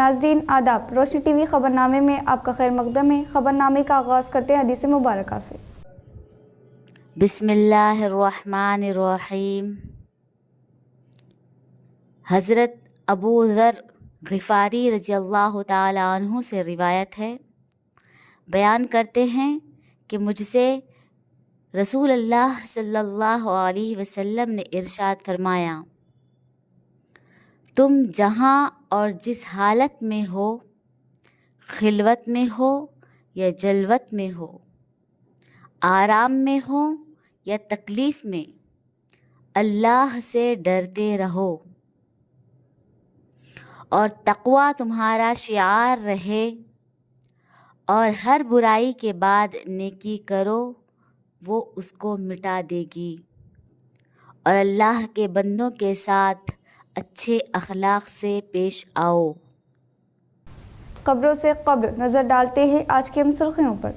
नाजरीन आदाब, रोशनी टीवी खबरनामे में आपका खैर मकदम है। खबरनामे का आगाज़ करते हैं हदीस मुबारक से। बिस्मिल्लाहिर्रहमानिर्रहीम। हज़रत अबू ज़र ग़िफ़ारी रज़ियल्लाहु ताला अन्हु से रिवायत है, बयान करते हैं कि मुझसे रसूल अल्लाह सल्लल्लाहु अलैहि वसल्लम ने इरशाद फरमाया, तुम जहाँ और जिस हालत में हो, खिलवत में हो या जलवत में हो, आराम में हो या तकलीफ़ में, अल्लाह से डरते रहो और तक़वा तुम्हारा शिआर रहे और हर बुराई के बाद नेकी करो, वो उसको मिटा देगी और अल्लाह के बंदों के साथ अच्छे अखलाक से पेश आओ। खबरों से कब्ल नज़र डालते हैं आज की हम सुर्खियों पर।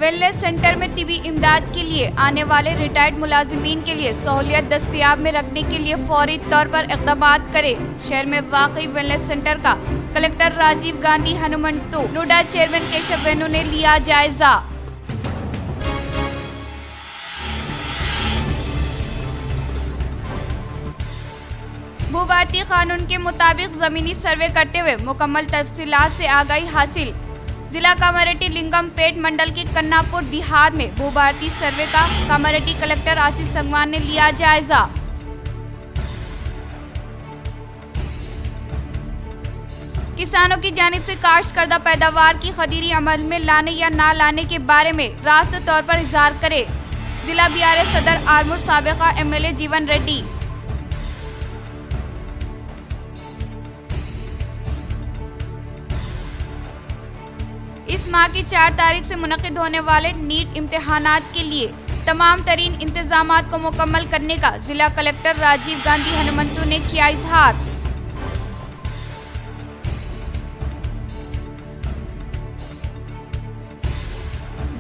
वेलनेस सेंटर में तिबी इमदाद के लिए आने वाले रिटायर्ड मुलाजिमीन के लिए सहूलियत दस्तयाब में रखने के लिए फौरी तौर पर इक़दामात करें। शहर में वाक़ई वेलनेस सेंटर का कलेक्टर राजीव गांधी हनुमंतु, नोडा चेयरमैन केशव वेणु ने लिया जायजा। भूभारती कानून के मुताबिक जमीनी सर्वे करते हुए मुकम्मल तफसीलात से आगाही हासिल। जिला कामारेड्डी लिंगमपेट मंडल के कन्नापुर देहात में भूभारती सर्वे का कामारेड्डी कलेक्टर आशीष संगवान ने लिया जायजा। किसानों की जानिब से काश्त करदा पैदावार की खरीदी अमल में लाने या ना लाने के बारे में रास्त तौर पर इजहार करे। जिला बीआरएस सदर आरमूर साबिका एमएलए जीवन रेड्डी। इस माह की 4 तारीख से मुनक़िद होने वाले नीट इम्तिहानात के लिए तमाम तरीन इंतजामात को मुकम्मल करने का जिला कलेक्टर राजीव गांधी हनुमंतु ने किया इजहार।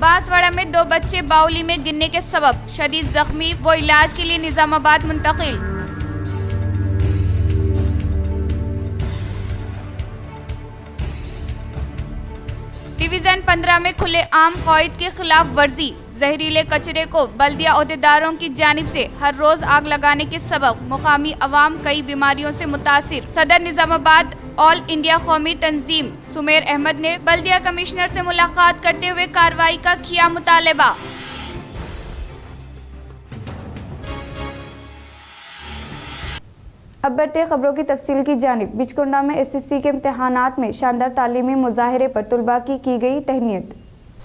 बांसवाड़ा में 2 बच्चे बाउली में गिरने के सबब शदीद जख्मी, वो इलाज के लिए निजामाबाद मुंतकिल। डिवीजन 15 में खुले आम क़वाइद के खिलाफ वर्जी, जहरीले कचरे को बल्दिया ओहदेदारों की जानिब से हर रोज आग लगाने के सबब मुकामी अवाम कई बीमारियों से मुतासिर। सदर निजामाबाद ऑल इंडिया कौमी तंजीम सुमेर अहमद ने बल्दिया कमिश्नर से मुलाकात करते हुए कार्रवाई का किया मुतालबा। अब बढ़ते खबरों की तफसील की जानिब। बिचकुंडा में एसएससी के इम्तिहानात में शानदार तालीमी मुजाहरे पर तुलबा की गई तहनीत।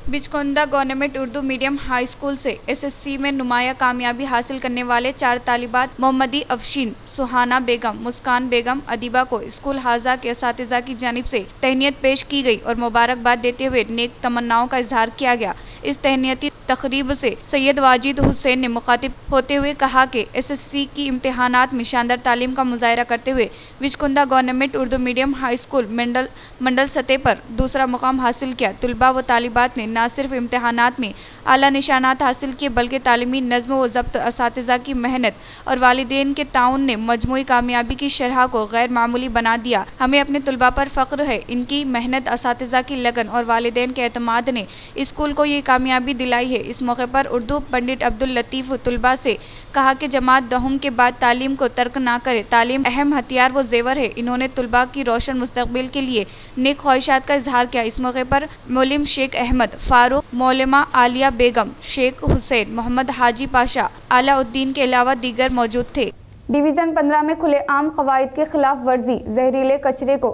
Bichkunda government Urdu medium high school से एसएससी में नुमाया कामयाबी हासिल करने वाले 4 तालिबात मोहम्मदी अफशीन, सुहाना बेगम, मुस्कान बेगम, अदीबा को स्कूल हाजा के असातिज़ा की जानिब से तहनीत पेश की गई और मुबारकबाद देते हुए नेक तमन्नाओं का इजहार किया गया। इस तहनीती तकरीब से सैयद वाजिद हुसैन ने मुखातिब होते हुए कहा कि एसएससी की इम्तिहानात में शानदार तालीम का मुजाहरा करते हुए Bichkunda government Urdu medium high school mandal सतह पर दूसरा मुकाम हासिल किया। तुलबा व तालिबात ने न सिर्फ इम्तिहानात में आला निशानात हासिल किए बल्कि तालीमी नज़्म व ज़ब्त, असातिज़ा की मेहनत और वालिदैन के ताउन ने मजमूई कामयाबी की शरह को गैर मामूली बना दिया। हमें अपने तुलबा पर फ़ख्र है। इनकी मेहनत, असातिज़ा की लगन और वालिदैन के एतमाद ने स्कूल को ये कामयाबी दिलाई है। इस मौके पर उर्दू पंडित अब्दुल लतीफ़ तुलबा से कहा कि जमात दहुम के बाद तालीम को तर्क ना करे। तालीम अहम हथियार व जेवर है। इन्होंने तुलबा की रोशन मुस्तकबिल के लिए नेक ख्वाहिशात का इजहार किया। इस मौके पर मौलिम शेख अहमद फारूक, मौलमा आलिया बेगम, शेख हुसैन, मोहम्मद हाजी पाशा, आलाउद्दीन के अलावा दीगर मौजूद थे। डिवीज़न 15 में खुले आम क़वाइद के खिलाफ वर्जी, जहरीले कचरे को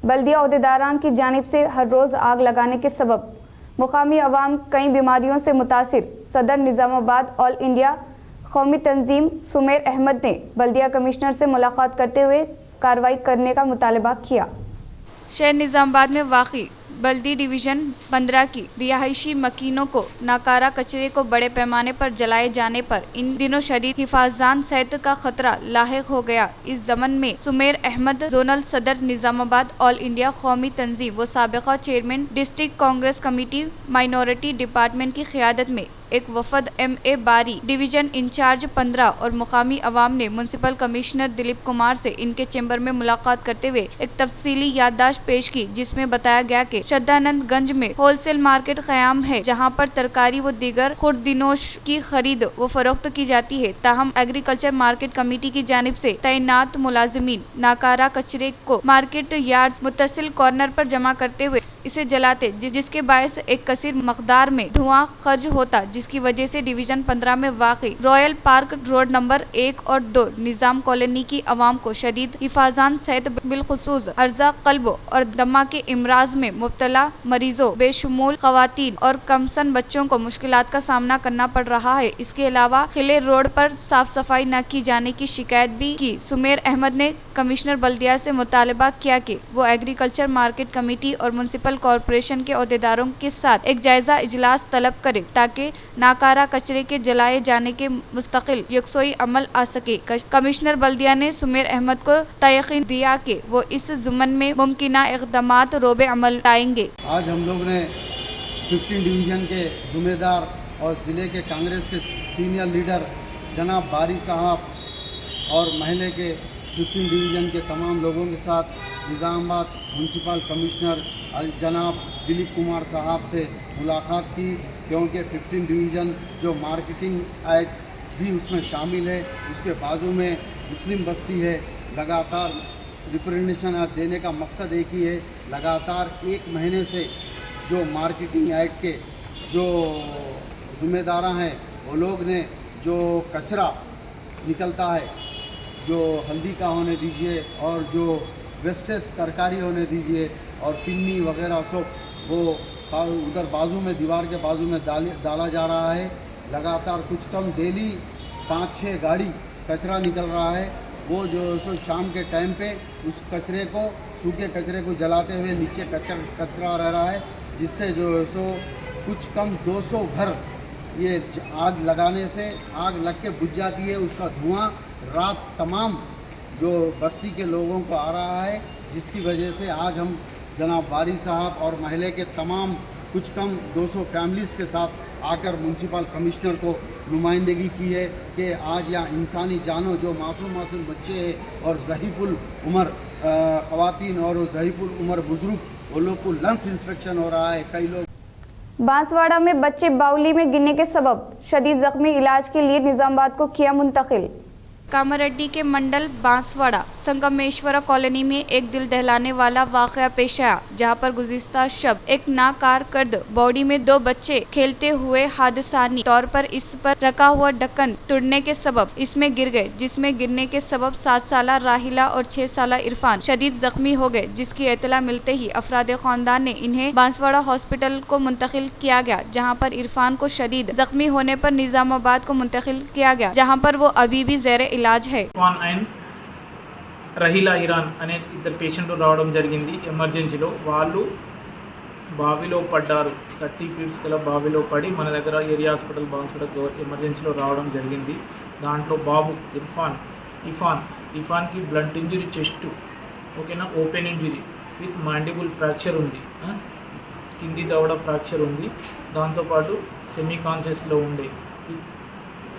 बल्दिया ओहदेदारान की जानिब से हर रोज़ आग लगाने के सबब मुकामी अवाम कई बीमारियों से मुतासिर। सदर निज़ामाबाद ऑल इंडिया कौमी तंजीम सुमेर अहमद ने बल्दिया कमिश्नर से मुलाकात करते हुए कार्रवाई करने का मुतालबा किया। शहर निज़ामाबाद में वाक़ई बल्दी डिवीज़न 15 की रिहायशी मकीनों को नाकारा कचरे को बड़े पैमाने पर जलाए जाने पर इन दिनों शदीद हिफाजत सेहत का खतरा लाहिक हो गया। इस ज़मन में सुमेर अहमद जोनल सदर निज़ामाबाद ऑल इंडिया कौमी तंजीम व साबिका chairman district Congress committee minority department की क़ियादत में एक वफद MA बारी डिवीजन इंचार्ज 15 और मुकामी अवाम ने म्युनिसिपल कमिश्नर दिलीप कुमार से इनके चैम्बर में मुलाकात करते हुए एक तफसीली याददाश्त पेश की, जिसमें बताया गया कि श्रद्धानंदगंज में होलसेल मार्केट कायम है जहां पर तरकारी व दीगर खुर्दिनोश की खरीद व फरोख्त की जाती है। ताहम एग्रीकल्चर मार्केट कमेटी की जानिब से तैनात मुलाजिमीन नाकारा कचरे को मार्केट यार्ड मुत्तसिल कॉर्नर पर जमा करते हुए इसे जलाते, जिसके बायस एक कसीर मकदार में धुआं खर्च होता, जिसकी वजह से डिवीजन 15 में वाक़ई रॉयल पार्क रोड नंबर 1 और 2 निजाम कॉलोनी की आवाम को शदीद हिफाजान सहित बिलखुसूस अर्जा कल्ब और दमा के इमराज में मुब्तला मरीजों बेशुमार खवातीन और कमसन बच्चों को मुश्किलात का सामना करना पड़ रहा है। इसके अलावा खिले रोड पर साफ सफाई न की जाने की शिकायत भी की। सुमेर अहमद ने कमिश्नर बल्दिया से मुतालबा किया कि वो एग्रीकल्चर मार्केट कमेटी और म्युनिसिपल कॉरपोरेशन के अहदेदारों के साथ एक जायजा इजलास तलब करे ताकि नाकारा कचरे के जलाए जाने के मुस्तकिल यकसोई अमल आ सके। कमिश्नर बल्दिया ने सुमेर अहमद को यकीन दिया कि वो इस जुम्मन में मुमकिना इक़दामात रोबे अमल लाएंगे। आज हम लोग ने 15 डिवीज़न के ज़िम्मेदार और ज़िले के कांग्रेस के सीनियर लीडर जनाब बारी साहब और महल्ले के 15 डिवीज़न के तमाम लोगों के साथ निज़ामाबाद म्युनिसिपल कमिश्नर जनाब दिलीप कुमार साहब से मुलाकात की, क्योंकि 15 डिवीज़न जो मार्केटिंग एक्ट भी उसमें शामिल है, उसके बाजू में मुस्लिम बस्ती है। लगातार रिप्रेजेंटेशन देने का मकसद एक ही है, लगातार 1 महीने से जो मार्केटिंग एक्ट के जो ज़िम्मेदार हैं वो लोग ने जो कचरा निकलता है, जो हल्दी का होने दीजिए और जो वेस्टेज तरकारी होने दीजिए और पिन्नी वगैरह सब वो उधर बाजू में दीवार के बाजू में डाला जा रहा है। लगातार कुछ कम डेली 5-6 गाड़ी कचरा निकल रहा है। वो जो सो शाम के टाइम पे उस कचरे को, सूखे कचरे को जलाते हुए नीचे कचरा रह रहा है, जिससे जो सो कुछ कम 200 घर ये आग लगाने से आग लग के बुझ जाती है। उसका धुआं रात तमाम जो बस्ती के लोगों को आ रहा है, जिसकी वजह से आज हम जनाब बारी साहब और महल्ले के तमाम कुछ कम 200 फैमिलीज़ के साथ आकर म्युनिसिपल कमिश्नर को नुमाइंदगी की है कि आज यहाँ इंसानी जानों जो मासूम बच्चे हैं और ज़हीफ़ुल उम्र ख़वातीन और ज़हीफ़ुल उम्र बुज़ुर्ग, वो लोग को लंग्स इंस्पेक्शन हो रहा है। कई लोग बांसवाड़ा में बच्चे बाउली में गिरने के सबब शदीद जख्मी, इलाज के लिए निजामाबाद को किया मुंतकिल। कामारेड्डी के मंडल बांसवाड़ा संगमेश्वरा कॉलोनी में एक दिल दहलाने वाला वाक़या पेश आया, जहां पर गुज़िश्ता शब एक नाकारकर्द बॉडी में 2 बच्चे खेलते हुए हादसानी तौर पर इस पर रखा हुआ ढक्कन तोड़ने के सबब इसमें गिर गए, जिसमें गिरने के सबब 7 साला राहिला और 6 साला इरफान शदीद जख्मी हो गए, जिसकी इत्तला मिलते ही अफराद खानदान ने इन्हें बांसवाड़ा हॉस्पिटल को मुंतकिल किया गया, जहाँ पर इरफान को शदीद जख्मी होने पर निजामाबाद को मुंतकिल किया गया, जहाँ पर वो अभी भी ज़ेर इलाज है। రహీలా ఇరాన్ అనే 2 పేషెంట్లు రావడం జరిగింది ఎమర్జెన్సీలో. వాళ్ళు బావిలో పడ్డారు. 30 ఫీట్స్ గల బావిలో పడి మన దగ్గర ఏరియా హాస్పిటల్ బాన్స్వాడ ఎమర్జెన్సీలో రావడం జరిగింది. దాంట్లో బాబు ఇఫాన్కి బ్లంట్ ఇంజరీ చెస్ట్, ఓకేనా, ఓపెన్ ఇంజరీ విత్ మాండిబుల్ ఫ్రాక్చర్ ఉంది, కింది దవడ ఫ్రాక్చర్ ఉంది. దాంతోపాటు సెమీ కాన్షియస్లో ఉండే,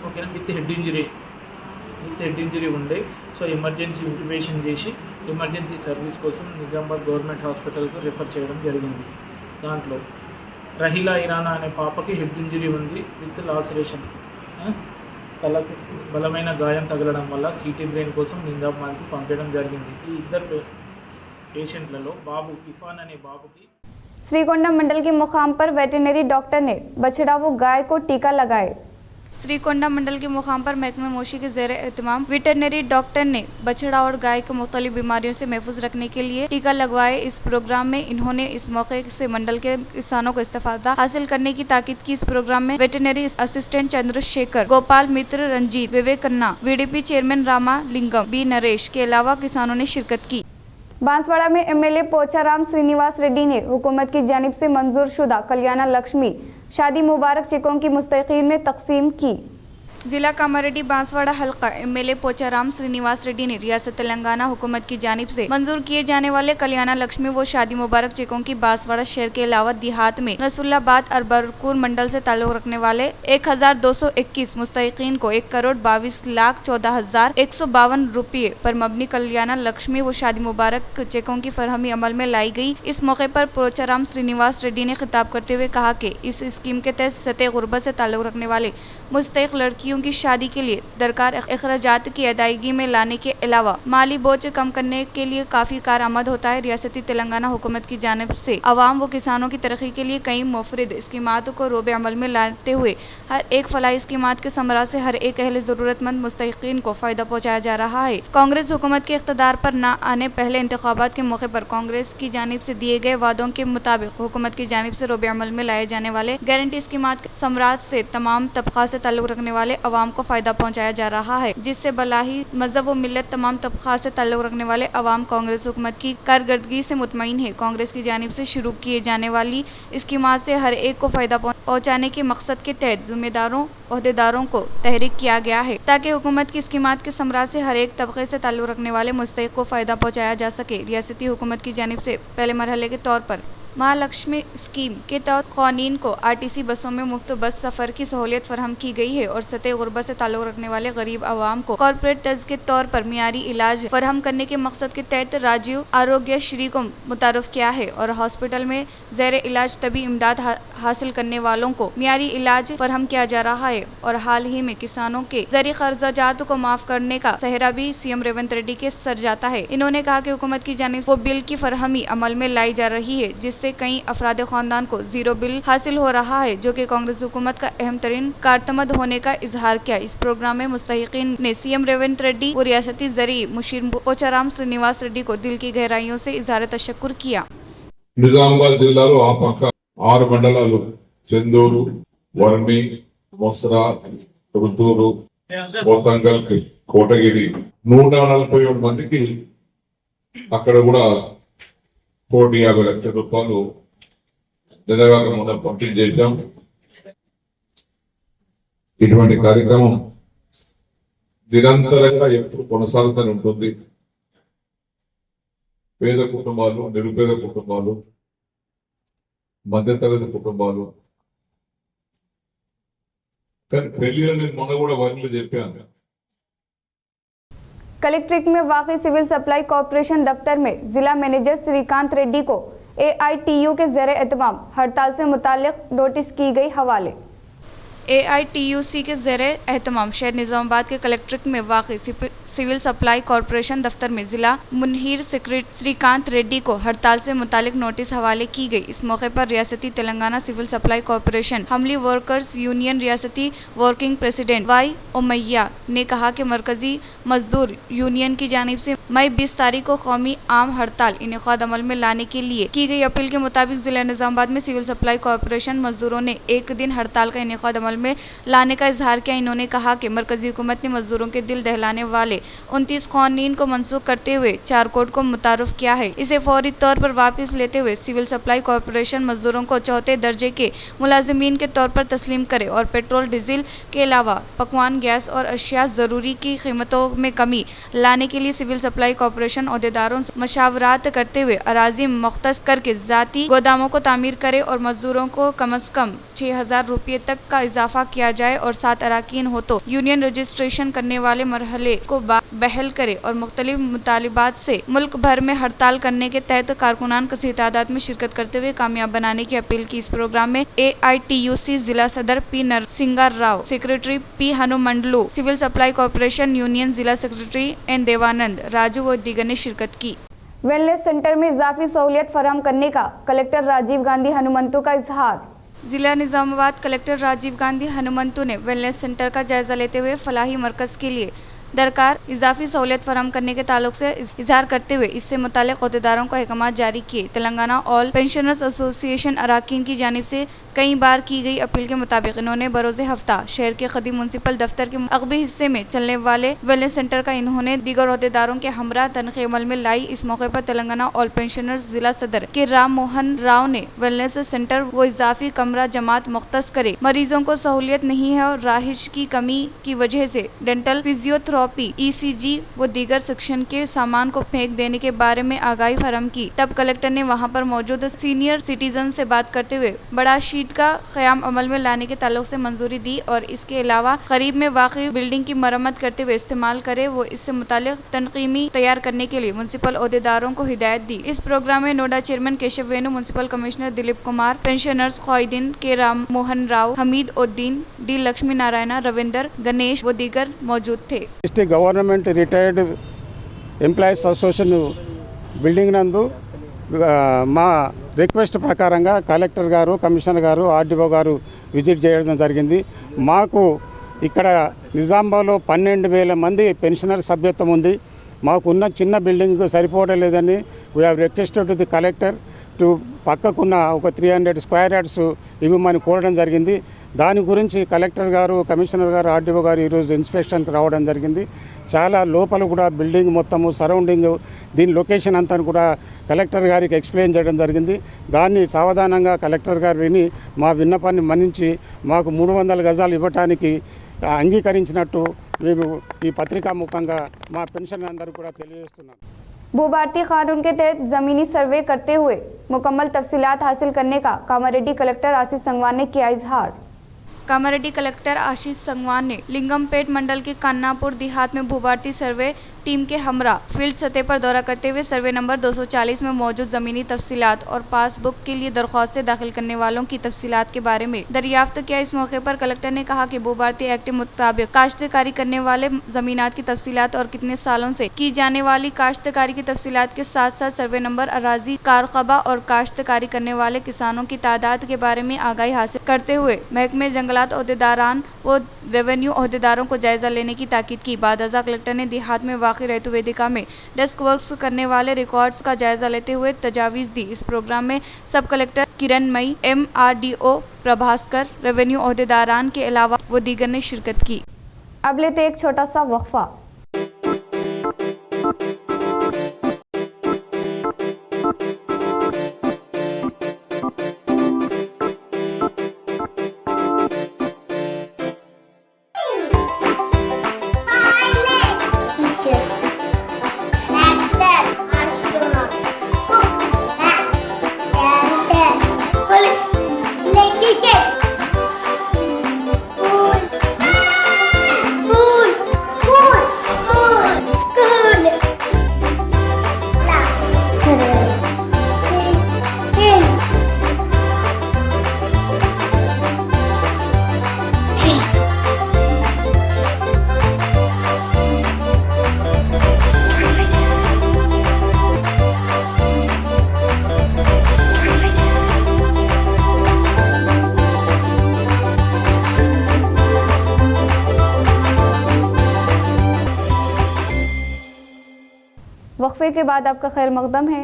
ఓకేనా, విత్ హెడ్ ఇంజరీ ఉండే. సో ఎమర్జెన్సీ ఇంటిబేషన్ చేసి ఎమర్జెన్సీ సర్వీస్ కోసం నిజామాబాద్ గవర్నమెంట్ హాస్పిటల్కు రిఫర్ చేయడం జరిగింది. దాంట్లో రహీలా ఇరానా అనే పాపకి హెడ్ ఇంజరీ ఉంది విత్ లాసరేషన్, తలకు బలమైన గాయం తగలడం వల్ల సిటీ బ్రెయిన్ కోసం నిజామాబాద్కి పంపడం జరిగింది. ఈ 2 పేషెంట్లలో బాబు ఇఫాన్ అనే బాబుకి श्रीकोंडा मंडल के मुकाम पर वेटरनरी डॉक्टर ने बछड़ा व गाय को टीका लगाए। श्रीकोंडा मंडल के मुकाम पर महकमे मोशी के ज़ेर एहतमाम वेटरनरी डॉक्टर ने बछड़ा और गाय को मुख्तलिफ बीमारियों से महफूज रखने के लिए टीका लगवाए। इस प्रोग्राम में इन्होंने इस मौके से मंडल के किसानों को इस्तेफादा हासिल करने की ताकीद की। इस प्रोग्राम में वेटरनरी असिस्टेंट चंद्रशेखर, गोपाल मित्र, रंजीत, विवेक खन्ना, VDP चेयरमैन रामा लिंगम, B नरेश के अलावा किसानों ने शिरकत की। बांसवाड़ा में MLA पोचाराम श्रीनिवास रेड्डी ने हुकूमत की जानिब से मंजूर शुदा कल्याणा लक्ष्मी शादी मुबारक चेकों की मुस्तकीन में तकसीम की। जिला कामारेड्डी बांसवाड़ा हल्का एमएलए पोचाराम श्रीनिवास रेड्डी ने रियासत तेलंगाना हुकूमत की जानिब से मंजूर किए जाने वाले कल्याणा लक्ष्मी व शादी मुबारक चेकों की बांसवाड़ा शहर के अलावा देहात में रसुल्लाबाद और बरकूर मंडल से ताल्लुक रखने वाले 1221 मुस्तहिकीन को 1,22,14,152 रुपये पर मबनी कल्याणा लक्ष्मी व शादी मुबारक चेकों की फरहमी अमल में लाई गई। इस मौके पर पोचाराम श्रीनिवास रेड्डी ने खिताब करते हुए कहा कि इस स्कीम के तहत सतह गुर्बत से ताल्लुक रखने वाले मुस्तहिक लड़कियों की शादी के लिए दरकार अखराजात की अदायगी में लाने के अलावा माली बोझ कम करने के लिए काफी कारआमद होता है। रियासती तेलंगाना हुकूमत की जानिब से अवाम व किसानों की तरक्की के लिए कई मुफरिद स्कीमात को रोबे अमल में लाते हुए हर एक फलाही स्कीमात के समरा से हर एक अहले जरूरतमंद मुस्तहिकीन को फायदा पहुँचाया जा रहा है। कांग्रेस हुकूमत के इख्तिदार पर न आने पहले इंतखाबात के मौके पर कांग्रेस की जानिब से दिए गए वादों के मुताबिक हुकूमत की जानिब से रोबे अमल में लाए जाने वाले गारंटी स्कीमात के समरात से तमाम तबका से ताल्लुक रखने वाले अवाम को फायदा पहुंचाया जा रहा है, जिससे बलाही मजहब व मिल्लत तमाम तबका से ताल्लुक रखने वाले अवाम कांग्रेस हुकूमत की कारकर्दगी से मुतमईन है। कांग्रेस की जानिब से शुरू किए जाने वाली स्कीमात से हर एक को फायदा पहुंचाने के मकसद के तहत जिम्मेदारों ओहदेदारों को तहरीक किया गया है ताकि हुकूमत की स्कीमात के समरा से हर एक तबके से ताल्लुक रखने वाले मुस्तहिक को फायदा पहुंचाया जा सके। रियासती हुकूमत की जानिब से पहले मरहले के तौर पर महालक्ष्मी स्कीम के तहत ख़वानीन को आरटीसी बसों में मुफ्त बस सफ़र की सहूलियत फराहम की गई है और सतह गुर्बत से ताल्लुक रखने वाले गरीब आवाम को कॉर्पोरेट तर्ज के तौर पर मियारी इलाज फराहम करने के मकसद के तहत राजीव आरोग्य श्री को मुतारफ़ किया है और हॉस्पिटल में ज़ेर इलाज तबी इमदाद हासिल करने वालों को मियारी इलाज फराहम किया जा रहा है। और हाल ही में किसानों के ज़री खर्चाजात को माफ़ करने का सहरा भी सीएम रेवंत रेड्डी के सर जाता है। इन्होंने कहा कि हुकूमत की जानिब से वो बिल की फरहमी अमल में लाई जा रही है, जिससे कई अफराद खानदान को जीरो बिल हासिल हो रहा है, जो कि कांग्रेस हुकूमत का अहम तरीन कारतमद होने का इजहार किया। इस प्रोग्राम में मुस्तहिकीन ने सीएम रेवंत रेड्डी और रियासती ज़री मुशीर पोचाराम श्रीनिवास रेड्डी को दिल की गहराइयों से इजहार तशक्कुर किया। నిజామాబాద్ జిల్లాలో ఆ పక్క 6 మండలాలు చెందూరు, వర్మి, మొస్రా, రుద్దూరు, పోతంగల్, కోటగిరి 147 మందికి అక్కడ కూడా 150 లక్షల రూపాయలు నిలగాక మొన్న పంపిణీ చేశాం. ఇటువంటి కార్యక్రమం నిరంతరంగా ఎప్పుడు కొనసాగుతూనే ఉంటుంది. పేద కుటుంబాలు, నిరుపేద కుటుంబాలు, మధ్యతరగతి కుటుంబాలు, కానీ పెళ్లిలో నేను మొన్న కూడా వారిలో చెప్పాను. कलेक्ट्रेट में वाक़ई सिविल सप्लाई कॉरपोरेशन दफ्तर में जिला मैनेजर श्रीकांत रेड्डी को AITU के ज़ेरे एहतमाम हड़ताल से मुताल्लिक नोटिस की गई हवाले। AITUC के ज़ेरे एहतमाम शहर निज़ामाबाद के कलेक्ट्रेट में वाक़ई सिविल सप्लाई कॉरपोरेशन दफ्तर में ज़िला मुनहिर सेक्रेटरी श्रीकांत रेड्डी को हड़ताल से मुतालिक नोटिस हवाले की गई। इस मौके पर रियासती तेलंगाना सिविल सप्लाई कॉरपोरेशन हमली वर्कर्स यूनियन रियासती वर्किंग प्रेसिडेंट वाई उमैया ने कहा कि मरकजी मजदूर यूनियन की जानिब से मई 20 तारीख को कौमी आम हड़ताल इनेकाद अमल में लाने के लिए की गई अपील के मुताबिक ज़िला निज़ामाबाद में सिविल सप्लाई कॉरपोरेशन मजदूरों ने एक दिन हड़ताल का इनेकाद अमल में लाने का इजहार किया। इन्होंने कहा कि मरकजी हुकूमत ने मजदूरों के दिल दहलाने वाले 29 क़वानीन को मनसूख करते हुए 4 कोड को मुतारफ़ किया है। इसे फौरी तौर पर वापस लेते हुए सिविल सप्लाई कॉरपोरेशन मजदूरों को चौथे दर्जे के मुलाजिमीन के तौर पर तस्लीम करे और पेट्रोल डीजल के अलावा पकवान गैस और अशिया ज़रूरी की कीमतों में कमी लाने के लिए सिविल सप्लाई कॉरपोरेशन अहदेदारों से मशावरात करते हुए अराजी मुख्तस करके ज़ाती गोदामों को तामीर करे और मजदूरों को कम अज़ कम 6,000 रुपये तक का इजाफा किया जाए और 7 अराकीन हो तो यूनियन रजिस्ट्रेशन करने वाले मरहले को बहल करे और मुख्तलिफ मुतालिबात से मुल्क भर में हड़ताल करने के तहत कारकुनान कसीर तादाद में शिरकत करते हुए कामयाब बनाने की अपील की। इस प्रोग्राम में AITUC जिला सदर P Narsinga Rao, secretary P Hanumandlu, civil supply corporation union जिला सेक्रेटरी N देवानंद, राजू व दीगर ने शिरकत की। वेलनेस सेंटर में इजाफी सहूलियत फराहम करने का कलेक्टर राजीव गांधी हनुमंतु का इजहार। जिला निज़ामाबाद कलेक्टर राजीव गांधी हनुमंतु ने वेलनेस सेंटर का जायजा लेते हुए फलाही मरकज़ के लिए दरकार इजाफी सहूलियत फराहम करने के ताल्लुक से इजहार करते हुए इससे मुताल्लिक अहदेदारों को अहकामात जारी किए। तेलंगाना ऑल पेंशनर्स एसोसिएशन अराकीन की जानिब से कई बार की गई अपील के मुताबिक इन्होंने बरोज़े हफ्ता शहर के खदीम म्युनिसिपल दफ्तर के अगबी हिस्से में चलने वाले वेलनेस सेंटर का इन्होंने दीगर अहदेदारों के हमरा तनख़ीह अमल में लाई। इस मौके पर तेलंगाना ऑल पेंशनर्स जिला सदर के राम मोहन राव ने वेलनेस सेंटर वो इजाफी कमरा जमात मुख्तस करे, मरीजों को सहूलियत नहीं है और राहिश की कमी की वजह से डेंटल, फिजियोथेरेपी, ECG व दीगर सेक्शन के सामान को फेंक देने के बारे में आगाही फराहम की। तब कलेक्टर ने वहां पर मौजूद सीनियर सिटीजन से बात करते हुए बड़ा शीट का क़याम अमल में लाने के ताल्लुक से मंजूरी दी और इसके अलावा करीब में वाक़ई बिल्डिंग की मरम्मत करते हुए इस्तेमाल करे वो इससे मुतालिक तनकीमी तैयार करने के लिए म्युनिसिपल अहदेदारों को हिदायत दी। इस प्रोग्राम में नोडा chairman Keshav Venu, municipal commissioner Dilip Kumar, pensioners क़ायदीन के राम मोहन राव, हमीद उद्दीन, डी लक्ष्मी नारायण, रविंदर, गणेश व दीगर मौजूद थे। District government retired employees association building నందు మా రిక్వెస్ట్ ప్రకారంగా కలెక్టర్ గారు, కమిషనర్ గారు, ఆర్డీఓ గారు విజిట్ చేయడం జరిగింది. మాకు ఇక్కడ నిజామాబాద్లో 12,000 మంది పెన్షనర్ సభ్యత్వం ఉంది. మాకున్న చిన్న బిల్డింగ్ సరిపోవడం లేదని we have requested to the collector to పక్కకున్న ఒక 300 స్క్వేర్ యార్డ్స్ ఇవ్వమని కోరడం జరిగింది. దాని గురించి కలెక్టర్ గారు, కమిషనర్ గారు, ఆర్డీఓ గారు ఈరోజు ఇన్స్పెక్షన్కి రావడం జరిగింది. చాలా లోపల కూడా బిల్డింగ్ మొత్తము సరౌండింగ్ దీని లొకేషన్ అంతా కూడా కలెక్టర్ గారికి ఎక్స్ప్లెయిన్ చేయడం జరిగింది. దాన్ని సావధానంగా కలెక్టర్ గారు విని మా విన్నపాన్ని మన్నించి మాకు 300 గజాలు ఇవ్వటానికి అంగీకరించినట్టు మేము ఈ పత్రికా ముఖంగా మా పెన్షన్ అందరూ కూడా తెలియజేస్తున్నాం. भू भारती कानून के तहत ज़मीनी सर्वे करते हुए मुकम्मल तफसीलात हासिल करने का कामारेड्डी कलेक्टर आशीष संगवान ने किया इजहार। कामारेड्डी कलेक्टर आशीष संगवान ने लिंगमपेट मंडल के कान्नापुर देहात में भूभारती सर्वे टीम के हमरा फील्ड सतह पर दौरा करते हुए सर्वे नंबर 240 में मौजूद ज़मीनी तफसीलात और पासबुक के लिए दरख्वास्तें दाखिल करने वालों की तफसीलात के बारे में दरियाफ्त किया। इस मौके पर कलेक्टर ने कहा कि भूभारती एक्ट के मुताबिक काश्तकारी करने वाले ज़मीनात की तफसीलात और कितने सालों से की जाने वाली काश्तकारी की तफसीलात के साथ साथ सर्वे नंबर, अराजी, कारकबा और काश्तकारी करने वाले किसानों की तादाद के बारे में आगाही हासिल करते हुए महकमे जंगलात अहदेदारान व रेवेन्यू अहदेदारों को जायजा लेने की ताकीद की। बादअज़ा कलेक्टर ने देहात में वाक़ई रहतु वेदिका में डेस्क वर्क्स करने वाले रिकॉर्ड्स का जायजा लेते हुए तजावीज़ दी। इस प्रोग्राम में सब कलेक्टर किरणमयी, MRDO प्रभास्कर, रेवेन्यू अहदेदारान के अलावा वो दीगर ने शिरकत की। अब लेते एक छोटा सा वक्फा। वक्फे के बाद आपका खैर मकदम है।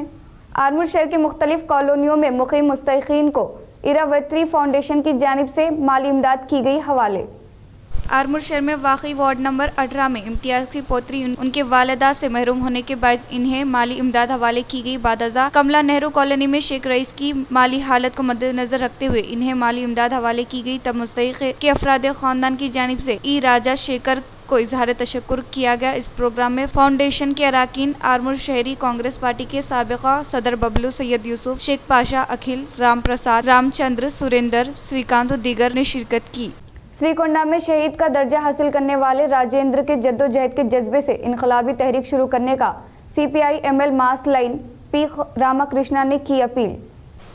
आरमूर शहर के मुख्तलिफ कॉलोनियों में मुक़ीम मुस्तहीक़ीन को इरावत्री फाउंडेशन की जानिब से माली इमदाद की गई हवाले। आरमूर शहर में वाक़ई वार्ड नंबर 18 में इम्तियाज़ की पोतरी उनके वालिदा से महरूम होने के बायस इन्हें माली इमदाद हवाले की गई। बादअज़ा कमला नेहरू कॉलोनी में शेख रईस की माली हालत को मद्देनजर रखते हुए इन्हें माली इमदाद हवाले की गई। तब मुस्तहीक़ के अफराद ख़ानदान की जानिब से ई राजा शेखर को इजहार तशक्कुर किया गया। इस प्रोग्राम में फाउंडेशन के अराकीन, आरमूर शहरी कांग्रेस पार्टी के साबिक़ा सदर बबलू, सैयद यूसुफ, शेख पाशा, अखिल, राम प्रसाद, रामचंद्र, सुरेंद्र, श्रीकांत और दीगर ने शिरकत की। श्रीकोंडा में शहीद का दर्जा हासिल करने वाले राजेंद्र के जद्दोजहद के जज्बे से इनकलाबी तहरीक शुरू करने का CPI ML mass line P Ramakrishna ने की अपील।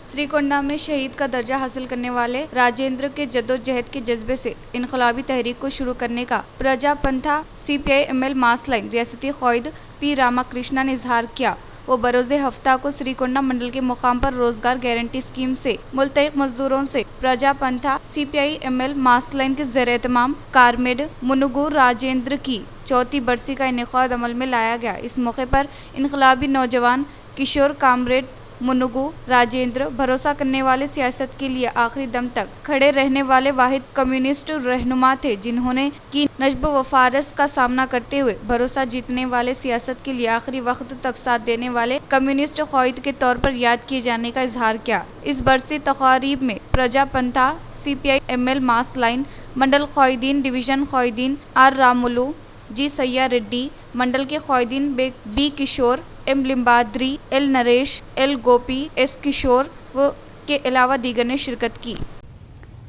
श्रीकोंडा में शहीद का दर्जा हासिल करने वाले राजेंद्र के जद्दोजहद के जज्बे से इनकलाबी तहरीक को शुरू करने का प्रजा पंथा CPI ML मास लाइन रियासती क़ायद P रामाकृष्णा ने इजहार किया। वो बरोज़े हफ्ता को श्रीकोंडा मंडल के मुकाम पर रोजगार गारंटी स्कीम से मुल्तहिक मजदूरों से प्रजापंथा CPI-ML मास लाइन के ज़ेर एहतमाम कारमेड मुनुगु राजेंद्र की चौथी बरसी का इनेकाद अमल में लाया गया। इस मौके पर इनकलाबी नौजवान किशोर कामरेड मुनुगु राजेंद्र भरोसा करने वाले, सियासत के लिए आखिरी दम तक खड़े रहने वाले वाहिद कम्युनिस्ट रहनुमा थे, जिन्होंने की नज्ब व फारस का सामना करते हुए भरोसा जीतने वाले, सियासत के लिए आखिरी वक्त तक साथ देने वाले कम्युनिस्ट क़ायद के तौर पर याद किए जाने का इजहार किया। इस बरसी तक़रीब में प्रजापंथा CPI-ML मास लाइन मंडल क़ायदीन, डिवीज़न क़ायदीन R रामुलु, G सैया रेड्डी, मंडल के क़ायदीन B किशोर, M लिम्बाद्री, L नरेश, L गोपी, S किशोर व के अलावा दीगर ने शिरकत की।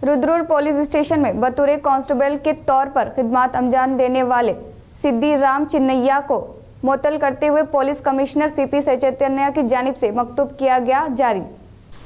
रुद्रपुर पुलिस स्टेशन में बतौर कांस्टेबल के तौर पर खिदमत अंजाम देने वाले सिद्धि राम चिन्नैया को मुअत्तल करते हुए पुलिस कमिश्नर CP चैतन्य की जानिब से मकतूब किया गया जारी।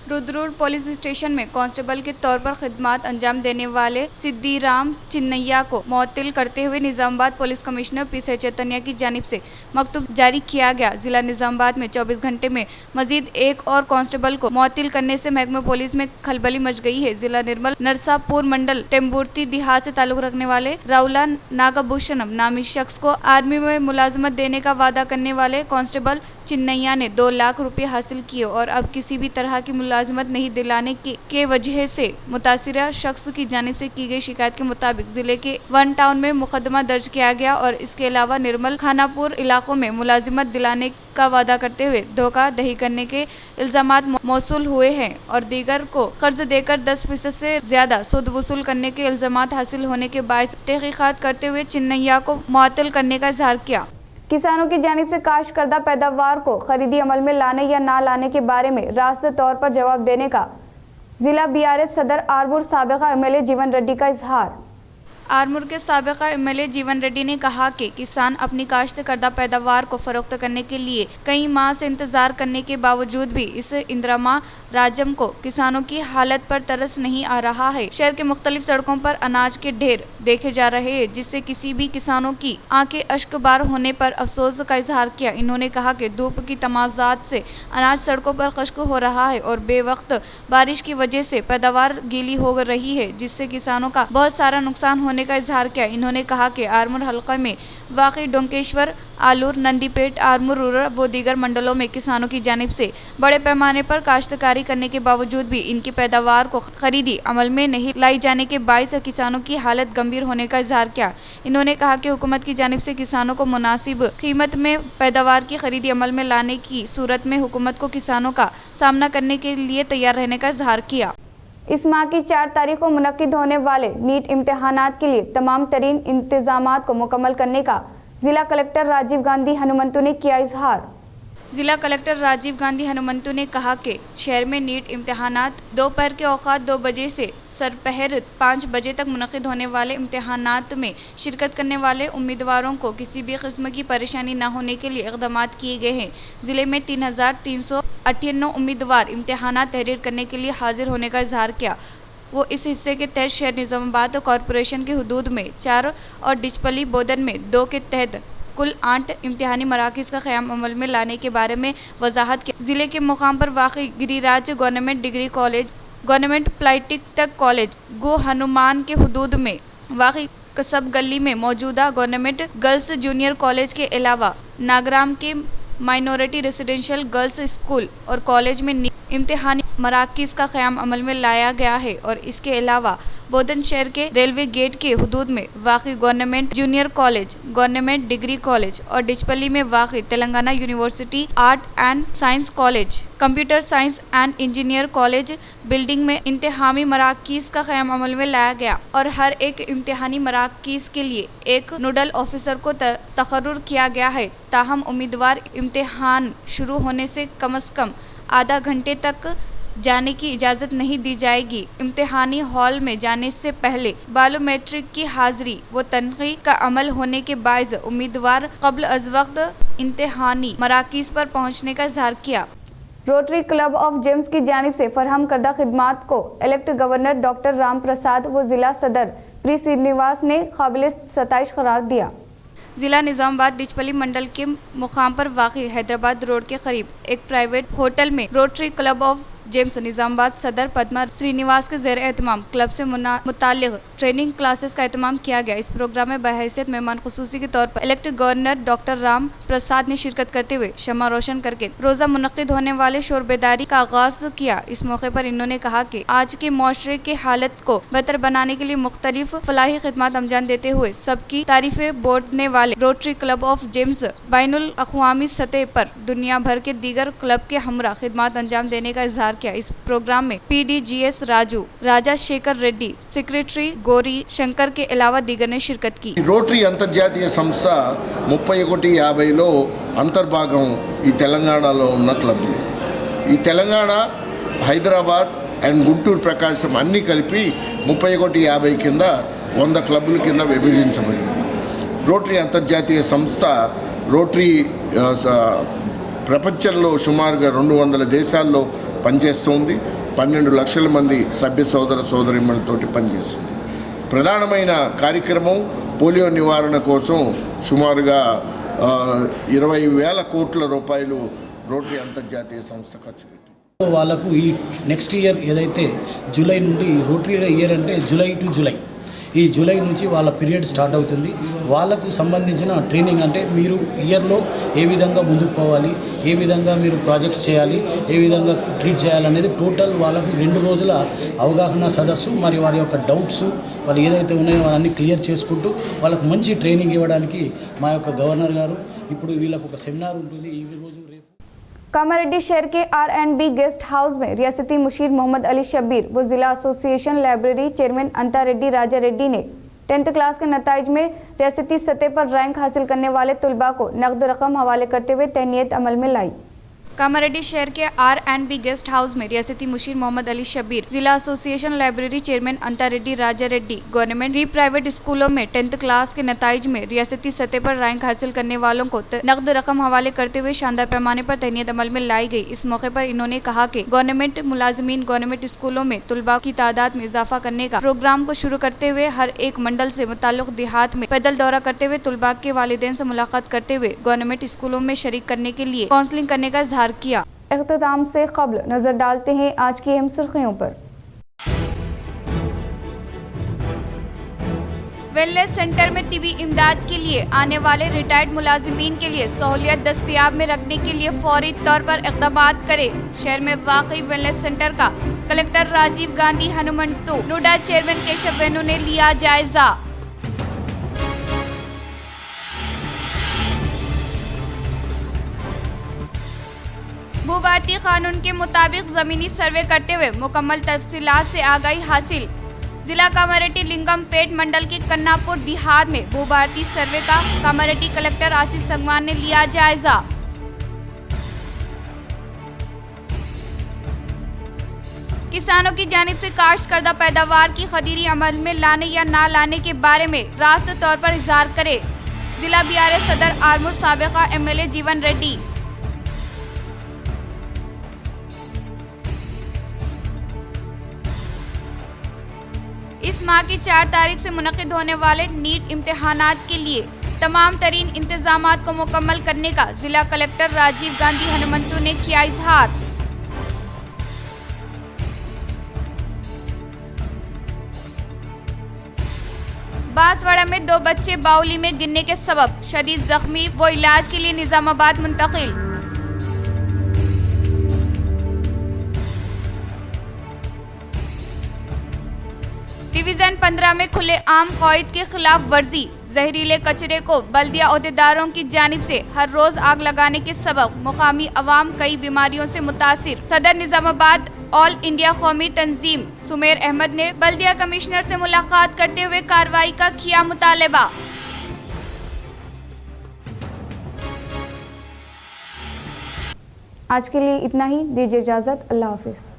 रुद्रपुर पुलिस स्टेशन में कांस्टेबल के तौर पर खिदमत अंजाम देने वाले सिद्दीराम चिन्नैया को मुअत्तल करते हुए निजामाबाद पुलिस कमिश्नर P चैतन्य की जानिब से मकतूब जारी किया गया। जिला निजामाबाद में 24 घंटे में मजीद एक और कांस्टेबल को मुअत्तल करने से महकमा पुलिस में खलबली मच गई है। जिला निर्मल नरसापुर मंडल टेम्बुर्ती देहात से ताल्लुक रखने वाले राउला नागाभूषणम नामी शख्स को आर्मी में मुलाजमत देने का वादा करने वाले कांस्टेबल चिन्नैया ने 2 लाख रुपए हासिल किए और अब किसी भी तरह की मुलाजमत नहीं दिलाने के वजह से मुतासिरा शख्स की जानिब से की गई शिकायत के मुताबिक जिले के वन टाउन में मुकदमा दर्ज किया गया और इसके अलावा निर्मल खानापुर इलाकों में मुलाजिमत दिलाने का वादा करते हुए धोखा दही करने के इल्जामात मौसूल हुए हैं और दीगर को कर्ज देकर 10% से ज्यादा सूद वसूल करने के इल्जामात हासिल होने के बायस तहकीकात करते हुए चिन्नैया को मुअत्तल करने का इजहार किया। किसानों की जानिब से काश्त करदा पैदावार को खरीदी अमल में लाने या ना लाने के बारे में रास्ते तौर पर जवाब देने का जिला BRS सदर आरमूर साबिका MLA जीवन रेड्डी का इजहार। आरमूर के साबिका MLA जीवन रेड्डी ने कहा कि किसान अपनी काश्त करदा पैदावार को फरोख्त करने के लिए कई माह से इंतजार करने के बावजूद भी इस इंदिरा राजम को किसानों की हालत पर तरस नहीं आ रहा है। शहर के मुख्तलिफ सड़कों पर अनाज के ढेर देखे जा रहे हैं, जिससे किसी भी किसानों की आंखें अश्कबार होने पर अफसोस का इजहार किया। इन्होंने कहा कि धूप की तमाज़ात से अनाज सड़कों पर खश्क हो रहा है और बेवक्त बारिश की वजह से पैदावार गीली हो रही है, जिससे किसानों का बहुत सारा नुकसान होने का इजहार किया। इन्होंने कहा कि आरमूर हल्का में वाक़ई डोंकेश्वर, आलूर, नंदीपेट, आरमूर रूरल व दीगर मंडलों में किसानों की जानिब से बड़े पैमाने पर काश्तकारी करने के बावजूद भी इनकी पैदावार को खरीदी अमल में नहीं लाई जाने के बायस किसानों की हालत गंभीर होने का इजहार किया। इन्होंने कहा कि हुकूमत की जानिब से किसानों को मुनासिब कीमत में पैदावार की खरीदी अमल में लाने की सूरत में हुकूमत को किसानों का सामना करने के लिए तैयार रहने का इजहार किया। इस माह की 4 तारीख को मुनक्किद होने वाले नीट इम्तिहानात के लिए तमाम तरीन इंतजामात को मुकम्मल करने का जिला कलेक्टर राजीव गांधी हनुमंतु ने किया इजहार। जिला कलेक्टर राजीव गांधी हनुमंतु ने कहा कि शहर में नीट इम्तिहानात दोपहर के औकात 2 बजे से सरपहर 5 बजे तक मुनक्किद होने वाले इम्तिहानात में शिरकत करने वाले उम्मीदवारों को किसी भी किस्म की परेशानी न होने के लिए इक़दामात किए गए हैं। ज़िले में 3398 उम्मीदवार इम्तिहानात तहरीर करने के लिए हाजिर होने का इजहार किया। वो इस हिस्से के तहत शहर निज़ामाबाद कॉरपोरेशन की हदूद में 4 और डिचपली बोदन में 2 के तहत कुल 8 इम्तिहानी मराकिज़ का क़याम अमल में लाने के बारे में वजाहत की। ज़िले के मुकाम पर वाक़ई Giriraj government degree college, government polytechnic college, गो हनुमान के हदूद में वाक़ई कसब गली में मौजूदा गवर्नमेंट गर्ल्स जूनियर कॉलेज के अलावा नागराम के माइनॉरिटी रेसिडेंशियल गर्ल्स स्कूल और कॉलेज में इम्तिहानी मराकिज़ का क़याम अमल में लाया गया है और इसके अलावा बोधन शहर के रेलवे गेट के हदूद में वाक़ई government junior college, government degree college और डिचपली में वाक़ई Telangana university art and science college, computer science and engineer college building में इम्तिहानी मराकिज़ का क़याम अमल में लाया गया और हर एक इम्तिहानी मराकिज़ के लिए एक नोडल ऑफिसर को तकर्रुर किया गया है। ताहम उम्मीदवार इम्तिहान शुरू होने से कम आधा घंटे तक जाने की इजाज़त नहीं दी जाएगी। इम्तिहानी हॉल में जाने से पहले बायोमेट्रिक की हाजिरी व तनक़ी का अमल होने के बायस उम्मीदवार क़ब्ल अज़ वक्त इम्तिहानी मराकिज़ पर पहुँचने का इजहार किया। रोटरी क्लब ऑफ जेम्स की जानिब से फरहम करदा खिदमात को elect governor doctor Ram Prasad व जिला सदर प्री श्रीनिवास ने काबिल सताइश करार दिया। जिला निजामाबाद डिचपली मंडल के मुकाम पर वाक़ई हैदराबाद रोड के करीब एक प्राइवेट होटल में rotary club of James Nizamabad सदर पद्मा श्रीनिवास के ज़ेर एहतमाम क्लब से मुताल्लिक़ ट्रेनिंग क्लासेस का एहतमाम किया गया। इस प्रोग्राम में बहैसियत मेहमान खुसूसी के तौर पर elected governor doctor Ram Prasad ने शिरकत करते हुए शम्मा रोशन करके रोज़ा मुनक्किद होने वाले शोर बेदारी का आगाज किया। इस मौके पर इन्होंने कहा कि आज के माशरे की हालत को बेहतर बनाने के लिए मुख्तलिफ फलाही खिदमत अंजाम देते हुए सबकी तारीफें बोलने वाले रोटरी क्लब ऑफ जेम्स बैनुल अक़वामी सतह पर दुनिया भर के दीगर क्लब के हमरा खिदमत अंजाम देने का इजहार किया। इस प्रोग्राम में PDGS राजू, राजा शेखर रेड्डी, सेक्रेटरी गौरी शंकर के अलावा दीगर ने शिरकत की। రోటరీ అంతర్జాతీయ సంస్థ 3150లో అంతర్భాగం ఈ తెలంగాణలో ఉన్న క్లబ్లు. ఈ తెలంగాణ, హైదరాబాద్ అండ్ గుంటూరు ప్రకాశం అన్నీ కలిపి 3150 కింద 100 క్లబ్ల కింద విభజించబడింది. రోటరీ అంతర్జాతీయ సంస్థ రోటరీ ప్రపంచంలో సుమారుగా 200 దేశాల్లో పనిచేస్తుంది. 12 లక్షల మంది సభ్య సోదర సోదరీమణులతోటి పనిచేస్తుంది. ప్రధానమైన కార్యక్రమం పోలియో నివారణ కోసం సుమారుగా 20,000 కోట్ల రూపాయలు రోటరీ అంతర్జాతీయ సంస్థ ఖర్చు పెట్టింది. వాళ్ళకు ఈ నెక్స్ట్ ఇయర్ ఏదైతే జూలై నుండి రోటరీ ఇయర్ అంటే జూలై టు జూలై, ఈ జూలై నుంచి వాళ్ళ పీరియడ్ స్టార్ట్ అవుతుంది. వాళ్ళకు సంబంధించిన ట్రైనింగ్ అంటే మీరు ఇయర్లో ఏ విధంగా ముందుకు పోవాలి, ఏ విధంగా మీరు ప్రాజెక్ట్స్ చేయాలి, ఏ విధంగా ట్రీట్ చేయాలనేది టోటల్ వాళ్ళకు 2 రోజుల అవగాహన సదస్సు, మరి వారి యొక్క డౌట్స్ వాళ్ళు ఏదైతే ఉన్నాయో అవన్నీ క్లియర్ చేసుకుంటూ వాళ్ళకు మంచి ట్రైనింగ్ ఇవ్వడానికి మా యొక్క గవర్నర్ గారు ఇప్పుడు వీళ్ళకు ఒక సెమినార్ ఉంటుంది ఈ రోజు రేపు. कामारेड्डी शहर के R&B गेस्ट हाउस में रियासती मुशीर मोहम्मद अली शब्बीर व जिला एसोसिएशन लाइब्रेरी चेयरमैन अंता रेड्डी राजा रेड्डी ने 10th क्लास के नताइज में रियासती सतह पर रैंक हासिल करने वाले तुलबा को नकद रकम हवाले करते हुए तहनीत अमल में लाई। कामारेड्डी शहर के R&B गेस्ट हाउस में रियासती मुशीर मोहम्मद अली शब्बीर, जिला एसोसिएशन लाइब्रेरी चेयरमैन अंता रेड्डी राजा रेड्डी, गवर्नमेंट री प्राइवेट स्कूलों में 10th क्लास के नताइज में रियासती सतह पर रैंक हासिल करने वालों को नकद रकम हवाले करते हुए शानदार पैमाने पर तहनीत अमल में लाई गई। इस मौके पर इन्होंने कहा कि गवर्नमेंट मुलाजिमीन गवर्नमेंट स्कूलों में तुलबा की तादाद में इजाफा करने का प्रोग्राम को शुरू करते हुए हर एक मंडल से मुताल्लिक़ देहात में पैदल दौरा करते हुए तुलबा के वालिदैन से मुलाकात करते हुए गवर्नमेंट स्कूलों में शरीक करने के लिए काउंसलिंग करने का इजहार किया। इख्तिताम से क़ब्ल नजर डालते हैं आज की अहम सुर्खियों पर। वेलनेस सेंटर में तिबी इमदाद के लिए आने वाले रिटायर्ड मुलाजिमीन के लिए सहूलियत दस्तयाब में रखने के लिए फौरी तौर पर इक़दामात करे। शहर में वाक़ई वेलनेस सेंटर का कलेक्टर राजीव गांधी हनुमंतु, नोडा चेयरमैन केशव वेणु ने लिया जायजा। भूभारतीय कानून के मुताबिक जमीनी सर्वे करते हुए मुकम्मल तफसीलात से आगाही हासिल। जिला कामारेड्डी लिंगमपेट मंडल के कन्नापुर देहात में भूभारतीय सर्वे का कामारेड्डी कलेक्टर आशीष संगवान ने लिया जायजा। किसानों की जानिब से काश्त करदा पैदावार की खरीदी अमल में लाने या ना लाने के बारे में रास्त तौर पर इजहार करे। जिला BRS सदर आरमूर साबिका MLA जीवन रेड्डी। इस माह की 4 तारीख से मुनक़िद होने वाले नीट इम्तिहानात के लिए तमाम तरीन इंतजामात को मुकम्मल करने का जिला कलेक्टर राजीव गांधी हनुमंतु ने किया इजहार। बांसवाड़ा में 2 बच्चे बाउली में गिरने के सबब शदीद जख्मी वो इलाज के लिए निजामाबाद मुंतकिल। डिवीजन 15 में खुले आम क़वाइद के खिलाफ वर्जी, जहरीले कचरे को बल्दिया ओहदेदारों की जानिब से हर रोज आग लगाने के सबब मुकामी अवाम कई बीमारियों से मुतासिर। सदर निजामाबाद ऑल इंडिया कौमी तंजीम सुमेर अहमद ने बल्दिया कमिश्नर से मुलाकात करते हुए कार्रवाई का किया मुतालबा। आज के लिए इतना ही, दीजिए इजाजत, अल्लाह हाफिज।